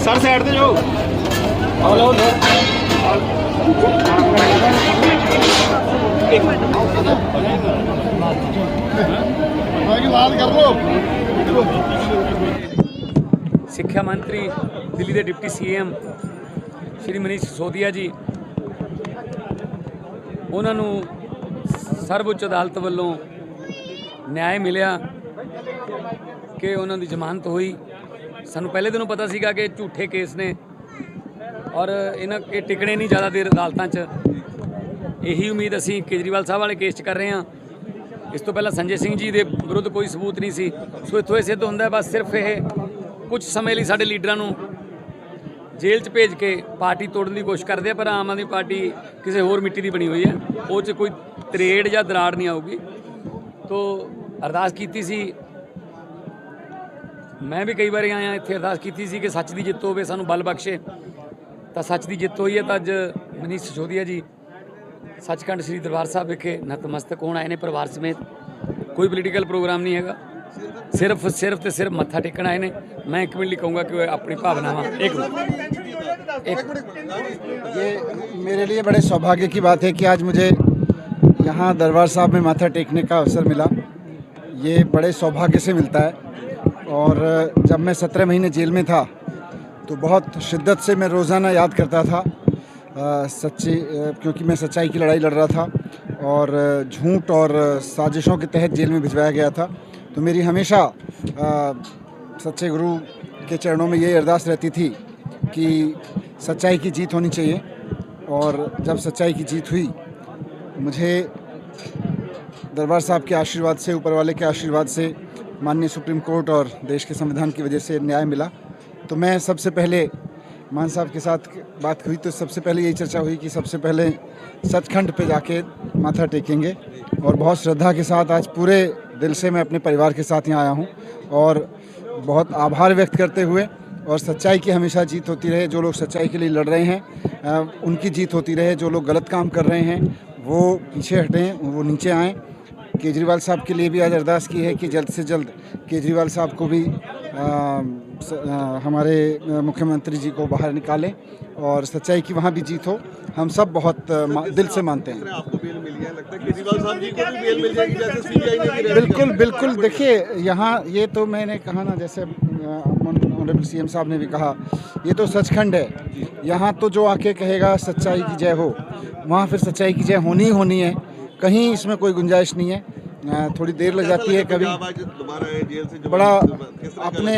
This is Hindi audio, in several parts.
सर साइड ते जाओ। ਸਿੱਖਿਆ ਮੰਤਰੀ ਦਿੱਲੀ ਦੇ ਡਿਪਟੀ ਸੀਐਮ ਸ਼੍ਰੀ ਮਨੀਸ਼ ਸਿਸੋਦੀਆ ਜੀ, ਉਹਨਾਂ ਨੂੰ ਸਰਵਉੱਚ ਅਦਾਲਤ ਵੱਲੋਂ ਨਿਆਂ ਮਿਲਿਆ ਕਿ ਉਹਨਾਂ ਦੀ ਜ਼ਮਾਨਤ ਹੋਈ। ਸਾਨੂੰ ਪਹਿਲੇ ਦਿਨੋਂ ਪਤਾ ਸੀਗਾ ਕਿ ਝੂਠੇ ਕੇਸ ਨੇ ਔਰ ਇਹਨਾਂ ਇਹ ਟਿਕਣੇ ਨਹੀਂ ਜ਼ਿਆਦਾ ਦੇਰ ਅਦਾਲਤਾਂ 'ਚ। ਇਹੀ ਉਮੀਦ ਅਸੀਂ ਕੇਜਰੀਵਾਲ ਸਾਹਿਬ ਵਾਲੇ ਕੇਸ 'ਚ ਕਰ ਰਹੇ ਹਾਂ। ਇਸ ਤੋਂ ਪਹਿਲਾਂ ਸੰਜੇ ਸਿੰਘ ਜੀ ਦੇ ਵਿਰੁੱਧ ਕੋਈ ਸਬੂਤ ਨਹੀਂ ਸੀ। ਸੋ ਇੱਥੋਂ ਇਹ ਸਿੱਧ ਹੁੰਦਾ ਬਸ ਸਿਰਫ ਇਹ ਕੁਝ ਸਮੇਂ ਲਈ ਸਾਡੇ ਲੀਡਰਾਂ ਨੂੰ ਜੇਲ੍ਹ 'ਚ ਭੇਜ ਕੇ ਪਾਰਟੀ ਤੋੜਨ ਦੀ ਕੋਸ਼ਿਸ਼ ਕਰਦੇ ਆ, ਪਰ ਆਮ ਆਦਮੀ ਪਾਰਟੀ ਕਿਸੇ ਹੋਰ ਮਿੱਟੀ ਦੀ ਬਣੀ ਹੋਈ ਹੈ, ਉਹ 'ਚ ਕੋਈ ਤਰੇੜ ਜਾਂ ਦਰਾੜ ਨਹੀਂ ਆਊਗੀ। ਤੋ ਅਰਦਾਸ ਕੀਤੀ ਸੀ, ਮੈਂ ਵੀ ਕਈ ਵਾਰੀ ਆਇਆ ਇੱਥੇ, ਅਰਦਾਸ ਕੀਤੀ ਸੀ ਕਿ ਸੱਚ ਦੀ ਜਿੱਤ ਹੋਵੇ, ਸਾਨੂੰ ਬਲ ਬਖਸ਼ੇ। ਤਾਂ ਸੱਚ ਦੀ ਜਿੱਤ ਹੋਈ ਹੈ। ਤਾਂ ਅੱਜ ਮਨੀਸ਼ ਸਿਸੋਦੀਆ ਜੀ ਸੱਚਖੰਡ ਸ੍ਰੀ ਦਰਬਾਰ ਸਾਹਿਬ ਵਿਖੇ ਨਤਮਸਤਕ ਹੋਣ ਆਏ ਨੇ ਪਰਿਵਾਰ ਸਮੇਤ। ਕੋਈ ਪੋਲੀਟੀਕਲ ਪ੍ਰੋਗਰਾਮ ਨਹੀਂ ਹੈਗਾ, ਸਿਰਫ ਤੇ ਸਿਰਫ ਮੱਥਾ ਟੇਕਣ ਆਏ ਨੇ। मैं एक मिनट कहूँगा कि अपनी भावनावां एक ये मेरे लिए बड़े सौभाग्य की बात है कि आज मुझे यहाँ दरबार साहब में माथा टेकने का अवसर मिला। ये बड़े सौभाग्य से मिलता है। और जब मैं 17 महीने जेल में था तो बहुत शिद्दत से मैं रोज़ाना याद करता था क्योंकि मैं सच्चाई की लड़ाई लड़ रहा था और झूठ और साजिशों के तहत जेल में भिजवाया गया था। तो मेरी हमेशा सच्चे गुरु के चरणों में ये अरदास रहती थी कि सच्चाई की जीत होनी चाहिए। और जब सच्चाई की जीत हुई, मुझे दरबार साहब के आशीर्वाद से, ऊपर वाले के आशीर्वाद से, माननीय सुप्रीम कोर्ट और देश के संविधान की वजह से न्याय मिला। तो मैं सबसे पहले मान साहब के साथ बात हुई तो सबसे पहले यही चर्चा हुई कि सबसे पहले सचखंड पे जाके माथा टेकेंगे। और बहुत श्रद्धा के साथ आज पूरे दिल से मैं अपने परिवार के साथ यहाँ आया हूँ और बहुत आभार व्यक्त करते हुए, और सच्चाई की हमेशा जीत होती रहे। जो लोग सच्चाई के लिए लड़ रहे हैं उनकी जीत होती रहे। जो लोग गलत काम कर रहे हैं वो पीछे हटें, वो नीचे आएँ। केजरीवाल साहब के लिए भी आज अरदास की है कि जल्द से जल्द केजरीवाल साहब को भी हमारे मुख्यमंत्री जी को बाहर निकालें और सच्चाई की वहाँ भी जीत हो। हम सब बहुत दिल से मानते हैं। आपको बेल मिल गया, लगता है केजरीवाल साहब जी को भी बेल मिल जाएगी जैसे सीबीआई ने भी। बिल्कुल बिल्कुल। देखिए यहाँ ये तो मैंने कहा ना, जैसे ऑनरेबल सीएम साहब ने भी कहा, ये तो सचखंड है। यहाँ तो जो आके कहेगा सच्चाई की जय हो, वहाँ फिर सच्चाई की जय होनी ही होनी है। कहीं इसमें कोई गुंजाइश नहीं है। थोड़ी देर लग जाती है कभी। बड़ा अपने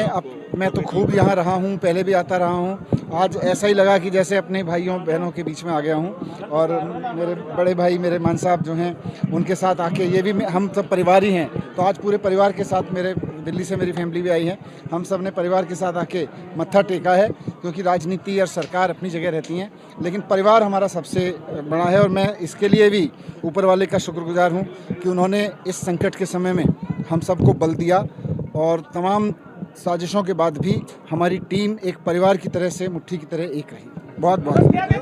मैं तो खूब यहाँ रहा हूँ, पहले भी आता रहा हूँ। आज ऐसा ही लगा कि जैसे अपने भाइयों बहनों के बीच में आ गया हूँ। और मेरे बड़े भाई मेरे मान साहब जो हैं उनके साथ आके, ये भी हम सब परिवार ही हैं, तो आज पूरे परिवार के साथ, मेरे दिल्ली से मेरी फैमिली भी आई है, हम सब ने परिवार के साथ आके मत्था टेका है। क्योंकि राजनीति और सरकार अपनी जगह रहती हैं, लेकिन परिवार हमारा सबसे बड़ा है। और मैं इसके लिए भी ऊपर वाले का शुक्रगुजार हूँ कि उन्होंने इस संकट के समय में हम सबको बल दिया। और तमाम साजिशों के बाद भी हमारी टीम एक परिवार की तरह से, मुट्ठी की तरह एक रही। बहुत बहुत